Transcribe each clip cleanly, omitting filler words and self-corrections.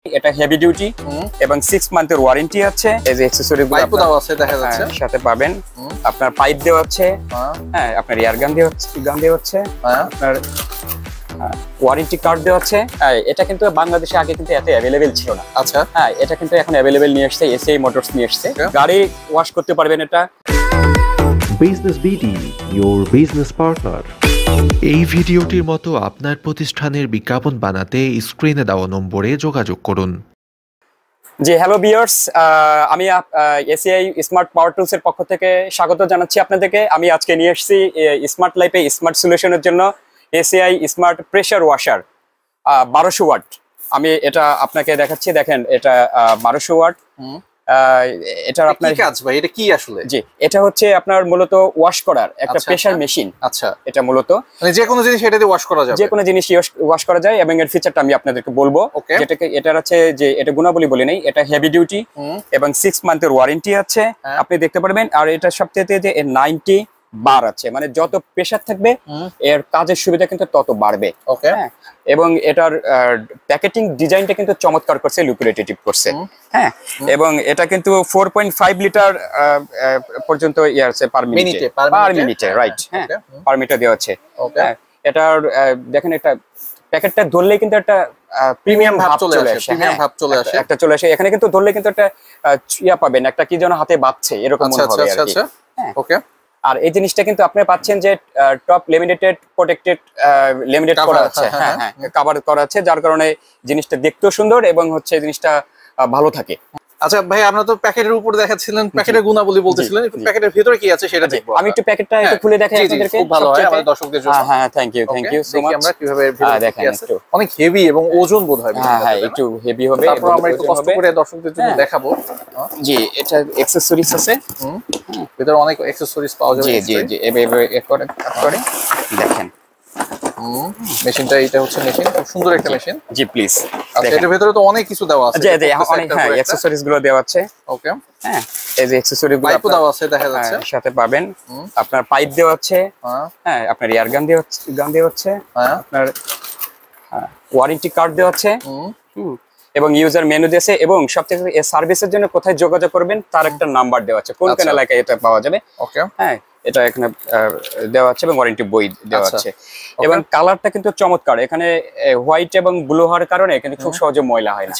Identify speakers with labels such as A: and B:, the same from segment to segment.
A: এটা heavy duty এবং 6 মান্থের warranty আছে। এই যে অ্যাকসেসরি গুলো
B: পাইপও দেওয়া আছে দেখা যাচ্ছে,
A: সাথে পাবেন। আপনার পাইপ দেওয়া আছে, হ্যাঁ আপনার এয়ার গান দেওয়া আছে, আপনার ওয়ারেন্টি কার্ড দেওয়া আছে। এটা কিন্তু বাংলাদেশে আগে কিন্তু এত অ্যাভেলেবেল ছিল না।
B: আচ্ছা,
A: হ্যাঁ এটা কিন্তু এখন অ্যাভেলেবেল নিয়ে আসছে, এসিআই মোটরস নিয়ে আসছে। গাড়ি ওয়াশ করতে পারবেন এটা।
C: Business BD, your business partner।
D: এই ভিডিওটির মতো আপনার প্রতিষ্ঠানের বিজ্ঞাপন বানাতে স্ক্রিনে দেওয়া নম্বরে যোগাযোগ করুন।
A: জি হ্যালো ভিউয়ার্স, আমি এসিআই স্মার্ট পাওয়ার টুলস এর পক্ষ থেকে স্বাগত জানাচ্ছি আপনাদেরকে। আমি আজকে নিয়ে এসেছি স্মার্ট লাইফে স্মার্ট সলিউশনের জন্য ACI smart pressure washer 1200 watt. আমি এটা আপনাকে দেখাচ্ছি, দেখেন এটা 1200 ওয়াট। এটা আপনার
B: কি কাজ ভাই, এটা কি আসলে?
A: জি এটা হচ্ছে আপনার মূলত ওয়াশ করার একটা প্রেসার মেশিন।
B: আচ্ছা,
A: এটা মূলত
B: মানে যে কোনো জিনিস এটা দিয়ে ওয়াশ করা যাবে,
A: যে কোনো জিনিস ওয়াশ করা যায় এবং এর ফিচারটা আমি আপনাদেরকে বলবো। যেটাকে এটার আছে যে এটা গুণাবলী বলি নাই, এটা হেভি ডিউটি এবং 6 মান্থের ওয়ারেন্টি আছে, আপনি দেখতে পারবেন। আর এটা সবচেয়ে যে 90 বার আছে, মানে যত প্রেসার থাকবে এর কাজের সুবিধা কিন্তু তত বাড়বে। হ্যাঁ এবং এটার প্যাকেটিং ডিজাইনটা কিন্তু চমৎকার করছে, লুকুরেটিভ করছে। হ্যাঁ এবং এটা কিন্তু 4.5 লিটার পর্যন্ত ইয়ে আছে পার মিনিটে, রাইট? হ্যাঁ পার মিটার দেওয়া আছে। এটার দেখেন এটা প্যাকেটটা ধরলেই কিন্তু একটা প্রিমিয়াম ভাব চলে আসে, একটা চলে আসে। এখানে কিন্তু ধরলে কিন্তু একটা ইয়া পাবেন, একটা কি যেন হাতে বাজছে এরকম মনে হবে আর কি।
B: ওকে,
A: আর এই জিনিসটা কিন্তু আপনি পাচ্ছেন যে টপ লেমিনেটেড প্রোটেক্টেড লেমিনেট করা আছে, হ্যাঁ হ্যাঁ কভার করা আছে, যার কারণে জিনিসটা দেখতেও সুন্দর এবং হচ্ছে জিনিসটা ভালো থাকে।
B: আচ্ছা ভাই, আপনারা তো প্যাকেটের উপর দেখাচ্ছিলেন, প্যাকেটের গুণাবলী বলতেছিলেন, একটু প্যাকেটের ভিতরে কি আছে সেটা দেখব।
A: আমি একটু প্যাকেটটা একটু খুলে দেখাই আপনাদেরকে,
B: খুব ভালো হয় আমাদের দর্শকদের জন্য।
A: হ্যাঁ থ্যাংক ইউ সো মাচ।
B: আমরা কিভাবে ভিতরে কি আছে, অনেক হেভি এবং ওজন বোধ হয়।
A: হ্যাঁ একটু হেভি হবে,
B: তারপর আমরা একটু কষ্ট করে দর্শকদের জন্য দেখাবো।
A: জি এটা অ্যাকসেসরিজ আছে,
B: ভিতরে অনেক অ্যাকসেসরিজ পাওয়া যাবে।
A: জি এভাবে করে দেখেন
B: মেশিনটা, এটা হচ্ছে মেশিন, খুব সুন্দর একটা মেশিন।
A: G please.
B: আচ্ছা, এর ভিতরে তো অনেক কিছু দেওয়া আছে।
A: জি অনেক, হ্যাঁ অ্যাকসেসরিজ গুলো দেওয়া আছে।
B: ওকে,
A: হ্যাঁ এই যে অ্যাকসেসরি গুলো
B: পাইপও দেওয়া আছে দেখা যাচ্ছে,
A: সাথে পাবেন। আপনার পাইপ দেওয়া আছে, হ্যাঁ আপনার এয়ার গান দেওয়া আছে, আপনার ওয়ারেন্টি কার্ড দেওয়া আছে এবং ইউজার মেনু দিয়েছে। এবং সবথেকে এই সার্ভিসের জন্য কোথায় যোগাযোগ করবেন তার একটা নাম্বার দেওয়া আছে, কোন কোন এলাকায় এটা পাওয়া যাবে।
B: ওকে,
A: হ্যাঁ এটা এখানে দেওয়া আছে এবং ওয়ারেন্টি বই দেওয়া আছে। এবং কালারটা কিন্তু চমৎকার, এখানে হোয়াইট এবং ব্লু হওয়ার কারণে কিন্তু খুব সহজে ময়লা হয় না।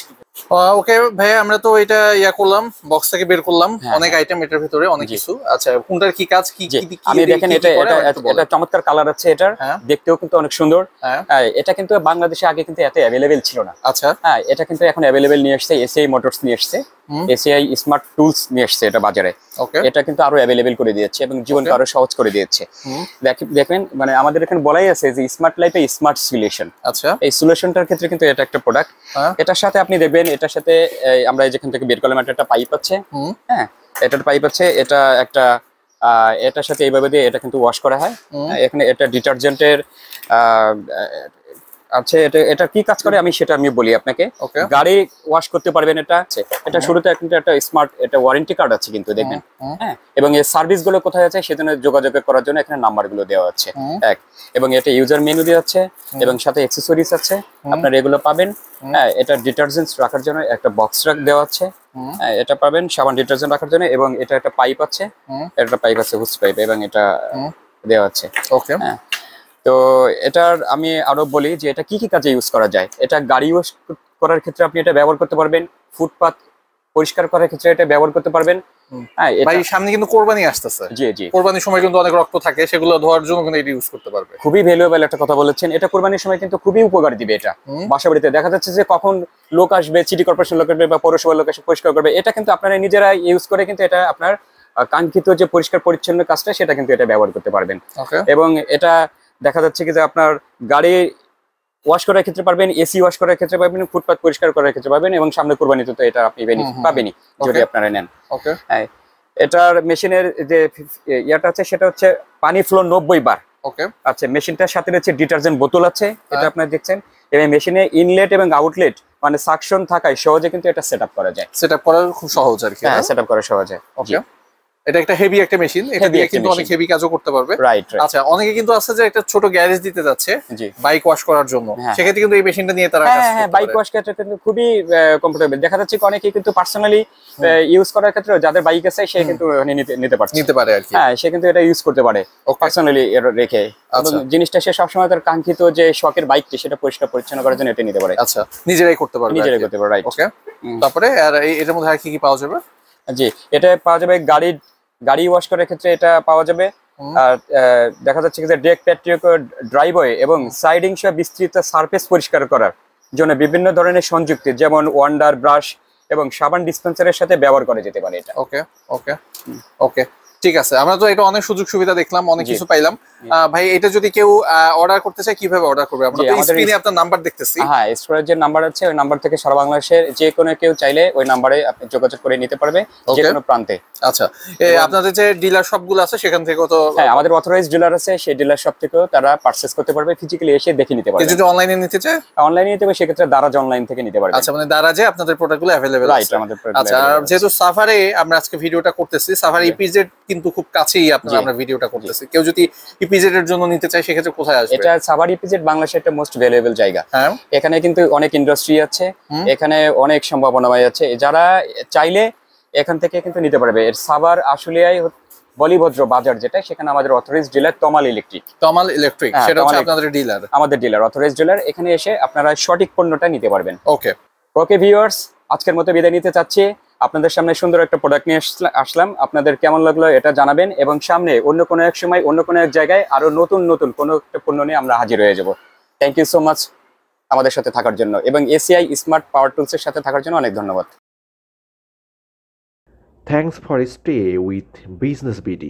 B: ওকে ভাই, আমরা তো এটা ইয়া করলাম, বক্স থেকে বের করলাম, অনেক আইটেম এটার ভিতরে, অনেক কিছু। আচ্ছা, কোনটার কি কাজ, কি
A: আমি দেখেন এটা চমৎকার কালার আছে, এটার দেখতেও কিন্তু অনেক সুন্দর। এটা কিন্তু বাংলাদেশে আগে কিন্তু এত অ্যাভেলেবেল ছিল না।
B: আচ্ছা,
A: হ্যাঁ এটা কিন্তু এখন অ্যাভেলেবেল নিয়ে আসছে, এসিআই মোটরস নিয়ে আসছে, এসিআই স্মার্ট টুলস নিয়ে আসছে এটা বাজারে। এটা কিন্তু আরো অ্যাভেলেবেল করে দিয়েছে এবং জীবনকে আরো সহজ করে দিয়েছে। দেখবেন মানে আমাদের এখানে বলাই আছে যে স্মার্ট লাইফে স্মার্ট সলিউশন।
B: আচ্ছা, এই
A: সলিউশনটার ক্ষেত্রে কিন্তু এটা একটা প্রোডাক্ট। এটার সাথে আপনি দেখবেন, এটার সাথে আমরা যেখান থেকে বের করলাম একটা পাইপ আছে, হ্যাঁ এটার পাইপ আছে, এটা একটা এটার সাথে এইভাবে দিয়ে এটা কিন্তু ওয়াশ করা হয়। এখানে এটা ডিটারজেন্টের আছে। এটা কি কাজ করে আমি সেটা বলি আপনাকে। গাড়ি ওয়াশ করতে পারবেন এটা শুরুতে কিন্তু একটা স্মার্ট এটা ওয়ারেন্টি কার্ড আছে কিন্তু দেখবেন, হ্যাঁ এবং এই সার্ভিস গুলো কোথায় আছে সেজন্য যোগাযোগ করার জন্য এখানে নাম্বার গুলো দেওয়া আছে এক। এবং এটা ইউজার মেনু দেওয়া আছে এবং সাথে অ্যাকসেসরিজ আছে, আপনারা এগুলো পাবেন। হ্যাঁ এটা ডিটারজেন্টস রাখার জন্য একটা বক্স দেওয়া আছে, এটা পাবেন সাবান ডিটারজেন্ট রাখার জন্য। এবং এটা একটা পাইপ আছে, একটা পাইপ আছে হুস পাইপ, এবং এটা দেওয়া আছে।
B: ওকে,
A: হ্যাঁ তো এটার আমি আরো বলি যে এটা কি কি কাজে ইউজ করা যায়। এটা গাড়ি ওয়াশ করার ক্ষেত্রে আপনি এটা ব্যবহার করতে পারবেন, ফুটপাথ পরিষ্কার করার ক্ষেত্রে এটা ব্যবহার করতে পারবেন।
B: হ্যাঁ ভাই, সামনে কিন্তু কোরবানি আসতেছে। জি কোরবানির সময় কিন্তু অনেক রক্ত থাকে, সেগুলো ধোয়ার জন্য কিন্তু এটা ইউজ করতে পারবে।
A: খুবই ভ্যালুয়েবল একটা কথা বলেছেন, এটা কোরবানির সময় কিন্তু খুবই উপকার দিবে। এটা বাসা বাড়িতে দেখা যাচ্ছে যে কখন লোক আসবে, সিটি কর্পোরেশন লোক আসবে বা পৌরসভার লোক এসে পরিষ্কার করবে, এটা কিন্তু আপনারা নিজেরা ইউজ করে কিন্তু এটা আপনার কাঙ্ক্ষিত যে পরিষ্কার পরিচ্ছন্ন কাজটা সেটা কিন্তু এটা ব্যবহার করতে পারবেন। এবং এটা দেখা যাচ্ছে কি যে আপনার গাড়ি ওয়াশ করার ক্ষেত্রে পারবেন, এসি ওয়াশ করার ক্ষেত্রে পাবেন, ফুটপাথ পরিষ্কার করার ক্ষেত্রে পাবেন, এবং সামনে কোরবানিতে তো এটা আপনি বেনিফিট পাবেনই যদি আপনারা নেন। হ্যাঁ এটার মেশিনের যে ইয়াটা আছে সেটা হচ্ছে পানি ফ্লো 90 বার। আচ্ছা, মেশিনটার সাথে রয়েছে ডিটারজেন্ট বোতল আছে, এটা আপনারা দেখছেন। এবং মেশিনে ইনলেট এবং আউটলেট মানে সাকশন থাকায় সহজে কিন্তু এটা সেটআপ করা যায়।
B: সেটআপ করা খুব সহজ আর কি।
A: হ্যাঁ সেটআপ করা সহজ হয়।
B: এটা একটা হেভি একটা মেশিন, এটা
A: Heavy
B: দিয়ে
A: একটা
B: কিন্তু অনেক
A: machine।
B: হেভি কাজও করতে পারবে।
A: Right right.
B: আচ্ছা, অনেকে কিন্তু আছে যে একটা ছোট গ্যারেজ দিতে যাচ্ছে
A: জি
B: বাইক ওয়াশ করার জন্য,
A: হ্যাঁ।
B: সেক্ষেত্রে কিন্তু এই মেশিনটা নিয়ে তারা কাজ
A: হ্যাঁ হ্যাঁ,
B: করতে
A: বাইক
B: পারে।
A: ওয়াশ ক্ষেত্রে কিন্তু খুবই কমফোর্টেবল। দেখা যাচ্ছে কি অনেকে কিন্তু পার্সোনালি ইউজ করার ক্ষেত্রে যাদের বাইক আছে সে কিন্তু নিতে পারছে,
B: নিতে পারে আর কি।
A: হ্যাঁ সে কিন্তু এটা ইউজ করতে পারে পার্সোনালি রেখে। এবং
B: আচ্ছা।
A: জিনিসটা সে সবসময় তার কাঙ্ক্ষিত যে শখের বাইকটি সেটা পরিষ্কার পরিচ্ছন্ন করার জন্য এটা নিতে পারে,
B: আচ্ছা, নিজেরাই করতে পারবে,
A: নিজেরাই করতে পারে। রাইট।
B: ওকে। তারপরে আর এটার মধ্যে আর কি কি পাওয়া যাবে?
A: জি, এটা পাওয়া যাবে গাড়ি ওয়াশ করার ক্ষেত্রে এটা পাওয়া যাবে। আর দেখা যাচ্ছে যে ডেক প্যাট্রিক ড্রাইভওয়ে এবং সাইডিং সহ বিস্তৃত সারফেস পরিষ্কার করার জন্য বিভিন্ন ধরনের সংযুক্তি যেমন ওয়ান্ডার ব্রাশ এবং সাবান ডিসপেন্সারের সাথে ব্যবহার করা যেতে পারে এটা।
B: ওকে ওকে ওকে, ঠিক আছে। আমরা তো এটা অনেক সুযোগ সুবিধা দেখলাম, অনেক
A: জি।
B: কিছু পাইলাম। ভাই, এটা যদি কেউ অর্ডার করতে চায় কিভাবে অর্ডার করবে? আমরা
A: জি,
B: তো
A: আমাদের
B: স্ক্রিনে আপনার নাম্বার দেখতেছি।
A: হ্যাঁ, স্টোরের যে নাম্বার আছে ওই নাম্বার থেকে সারা বাংলাদেশের যে কোনো কেউ চাইলে ওই নাম্বারে আপনি যোগাযোগ করে নিতে পারবে যে
B: Okay.
A: কোনো প্রান্তে।
B: আচ্ছা, আপনাদের যে ডিলার শপগুলো আছে সেখান থেকেও তো,
A: হ্যাঁ, আমাদের অথরাইজড ডিলার আছে, সেই ডিলার শপ থেকেও তারা পারচেজ করতে পারবে, ফিজিক্যালি এসে দেখে নিতে
B: কেউ
A: পারবে।
B: যদি অনলাইনে নিতে চায়?
A: অনলাইনে নিতে পারবে, সেক্ষেত্রে দারাজ অনলাইন থেকে নিতে পারবে।
B: আচ্ছা, মানে দারাজে আপনাদের প্রোডাক্টগুলো অ্যাভেলেবেল
A: রাইট,
B: আছে।
A: আমাদের
B: আচ্ছা, আর যেহেতু সাফারে আমরা আজকে ভিডিওটা করতেছি, সাফারি ইপিজেড কিন্তু খুব কাছেই
A: জি।
B: আমরা ভিডিওটা করতেছি। কেউ যদি ইপিজেড এর জন্য নিতে চায় সেক্ষেত্রে কোথায় আসবে?
A: এটা সাভার ইপিজেড বাংলাদেশের একটা মোস্ট ভ্যালুয়েবল জায়গা।
B: হ্যাঁ,
A: এখানে কিন্তু অনেক ইন্ডাস্ট্রি আছে, এখানে অনেক সম্ভাবনা আছে, যারা চাইলে এখান থেকে কিন্তু নিতে পারবে। এর সাভার আশুলিয়ায় বলিভদ্র বাজার যেটা, সেখানে আমাদের অথরাইজড ডিলার তমাল ইলেকট্রিক,
B: তমাল ইলেকট্রিক,
A: হ্যাঁ,
B: সেটা হচ্ছে
A: তমাল
B: আপনাদের ডিলার।
A: আমাদের ডিলার, অথরাইজড ডিলার। এখানে এসে আপনারা সঠিক পণ্যটা নিতে পারবেন।
B: ওকে
A: ওকে ভিউয়ার্স, আজকের মতো বিদায় নিতে চাচ্ছি। আপনাদের সামনে সুন্দর একটা প্রোডাক্ট নিয়ে আসলাম, আপনাদের কেমন লাগলো এটা জানাবেন, এবং সামনে অন্য কোনো এক সময় অন্য কোনো এক জায়গায় আরো নতুন নতুন কোনো একটা পণ্য নিয়ে আমরা হাজির হয়ে যাব। থ্যাংক ইউ সো মাচ আমাদের সাথে থাকার জন্য, এবং এসিআই স্মার্ট পাওয়ার টুলসের সাথে থাকার জন্য অনেক ধন্যবাদ।
C: Thanks for stay with Business BD.